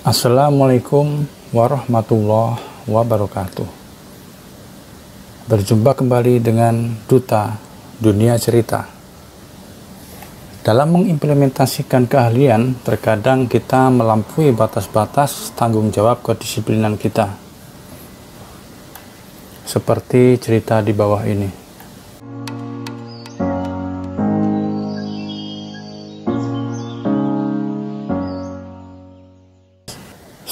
Assalamualaikum warahmatullahi wabarakatuh. Berjumpa kembali dengan Duta Dunia Cerita. Dalam mengimplementasikan keahlian, terkadang kita melampaui batas-batas tanggung jawab kedisiplinan kita. Seperti cerita di bawah ini.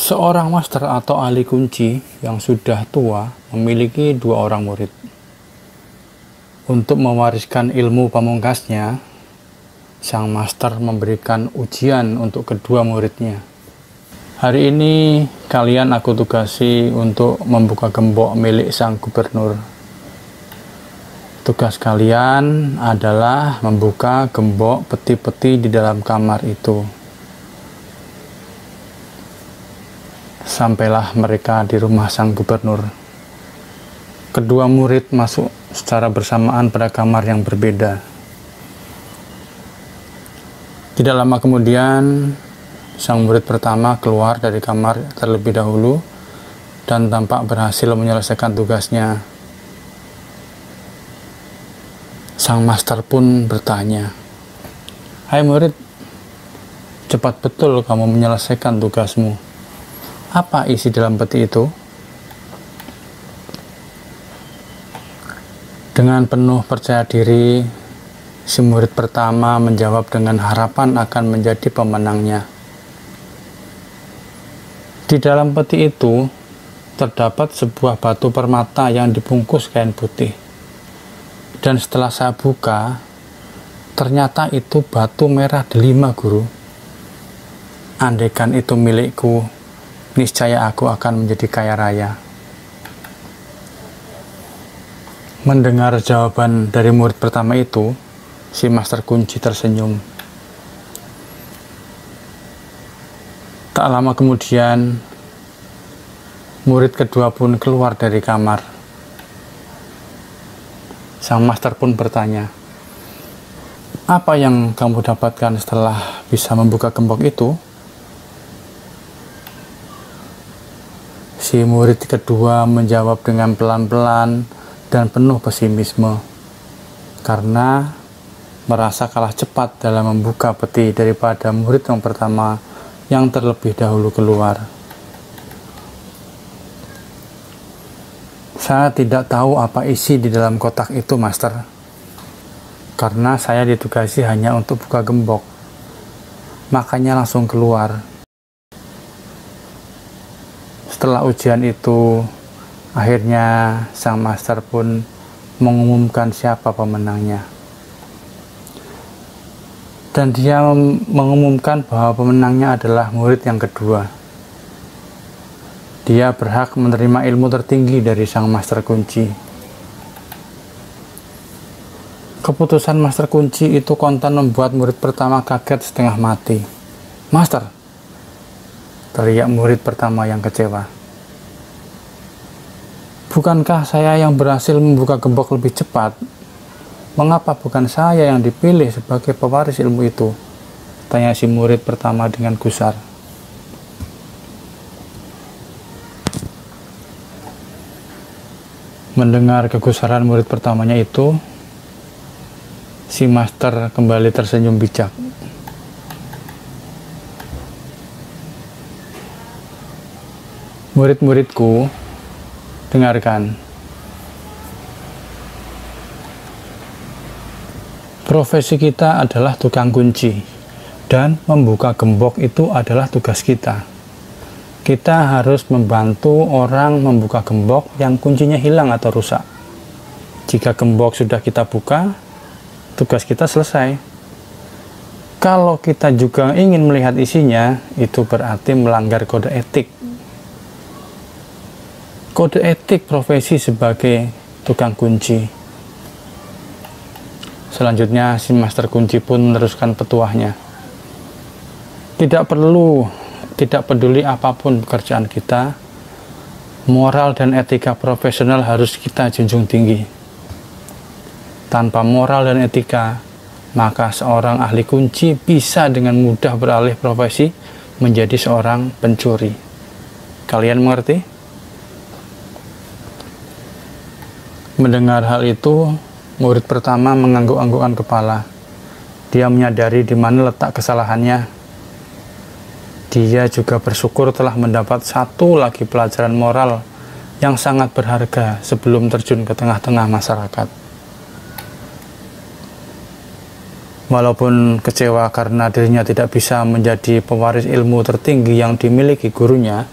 Seorang master atau ahli kunci yang sudah tua memiliki 2 orang murid. Untuk mewariskan ilmu pamungkasnya, sang master memberikan ujian untuk kedua muridnya. Hari ini kalian aku tugasi untuk membuka gembok milik sang gubernur. Tugas kalian adalah membuka gembok peti-peti di dalam kamar itu. Sampailah mereka di rumah sang gubernur. Kedua murid masuk secara bersamaan pada kamar yang berbeda. Tidak lama kemudian, sang murid pertama keluar dari kamar terlebih dahulu dan tampak berhasil menyelesaikan tugasnya. Sang master pun bertanya, "Hai murid, cepat betul kamu menyelesaikan tugasmu. Apa isi dalam peti itu?" Dengan penuh percaya diri, si murid pertama menjawab dengan harapan akan menjadi pemenangnya. Di dalam peti itu terdapat sebuah batu permata yang dibungkus kain putih. Dan setelah saya buka, ternyata itu batu merah delima, guru. Andaikan itu milikku, niscaya aku akan menjadi kaya raya. Mendengar jawaban dari murid pertama itu, si master kunci tersenyum. Tak lama kemudian, murid kedua pun keluar dari kamar. Sang master pun bertanya, "Apa yang kamu dapatkan setelah bisa membuka gembok itu?" Si murid kedua menjawab dengan pelan-pelan dan penuh pesimisme karena merasa kalah cepat dalam membuka peti daripada murid yang pertama yang terlebih dahulu keluar. "Saya tidak tahu apa isi di dalam kotak itu, Master, karena saya ditugasi hanya untuk buka gembok, makanya langsung keluar." Setelah ujian itu, akhirnya sang master pun mengumumkan siapa pemenangnya. Dan dia mengumumkan bahwa pemenangnya adalah murid yang kedua. Dia berhak menerima ilmu tertinggi dari sang master kunci. Keputusan master kunci itu kontan membuat murid pertama kaget setengah mati. "Master!" teriak murid pertama yang kecewa. "Bukankah saya yang berhasil membuka gembok lebih cepat? Mengapa bukan saya yang dipilih sebagai pewaris ilmu itu?" tanya si murid pertama dengan gusar. Mendengar kegusaran murid pertamanya itu, si master kembali tersenyum bijak. "Murid-muridku, dengarkan. Profesi kita adalah tukang kunci, dan membuka gembok itu adalah tugas kita. Kita harus membantu orang membuka gembok yang kuncinya hilang atau rusak. Jika gembok sudah kita buka, tugas kita selesai. Kalau kita juga ingin melihat isinya, itu berarti melanggar kode etik. Kode etik profesi sebagai tukang kunci." Selanjutnya, si master kunci pun meneruskan petuahnya. Tidak peduli apapun pekerjaan kita, moral dan etika profesional harus kita junjung tinggi. Tanpa moral dan etika, maka seorang ahli kunci bisa dengan mudah beralih profesi menjadi seorang pencuri. Kalian mengerti? Mendengar hal itu, murid pertama mengangguk-anggukkan kepala. Dia menyadari di mana letak kesalahannya. Dia juga bersyukur telah mendapat satu lagi pelajaran moral yang sangat berharga sebelum terjun ke tengah-tengah masyarakat. Walaupun kecewa karena dirinya tidak bisa menjadi pewaris ilmu tertinggi yang dimiliki gurunya,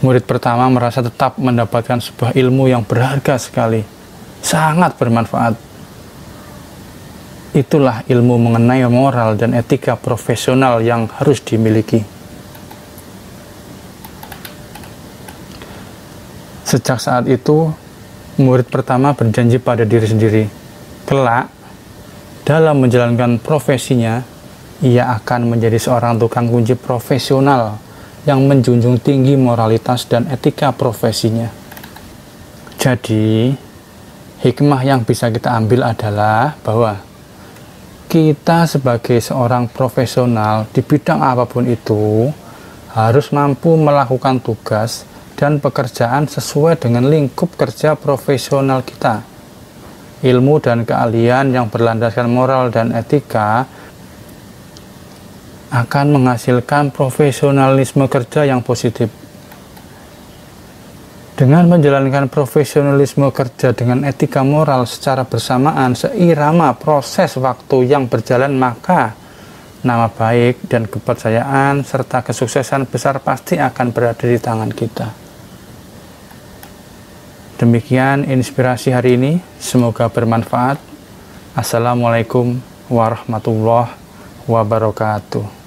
murid pertama merasa tetap mendapatkan sebuah ilmu yang berharga sekali, sangat bermanfaat. Itulah ilmu mengenai moral dan etika profesional yang harus dimiliki. Sejak saat itu, murid pertama berjanji pada diri sendiri, kelak, dalam menjalankan profesinya, ia akan menjadi seorang tukang kunci profesional yang menjunjung tinggi moralitas dan etika profesinya. Jadi, hikmah yang bisa kita ambil adalah bahwa kita sebagai seorang profesional di bidang apapun itu harus mampu melakukan tugas dan pekerjaan sesuai dengan lingkup kerja profesional kita. Ilmu dan keahlian yang berlandaskan moral dan etika akan menghasilkan profesionalisme kerja yang positif. Dengan menjalankan profesionalisme kerja dengan etika moral secara bersamaan seirama proses waktu yang berjalan, maka nama baik dan kepercayaan serta kesuksesan besar pasti akan berada di tangan kita. Demikian inspirasi hari ini, semoga bermanfaat. Assalamualaikum warahmatullahi wabarakatuh.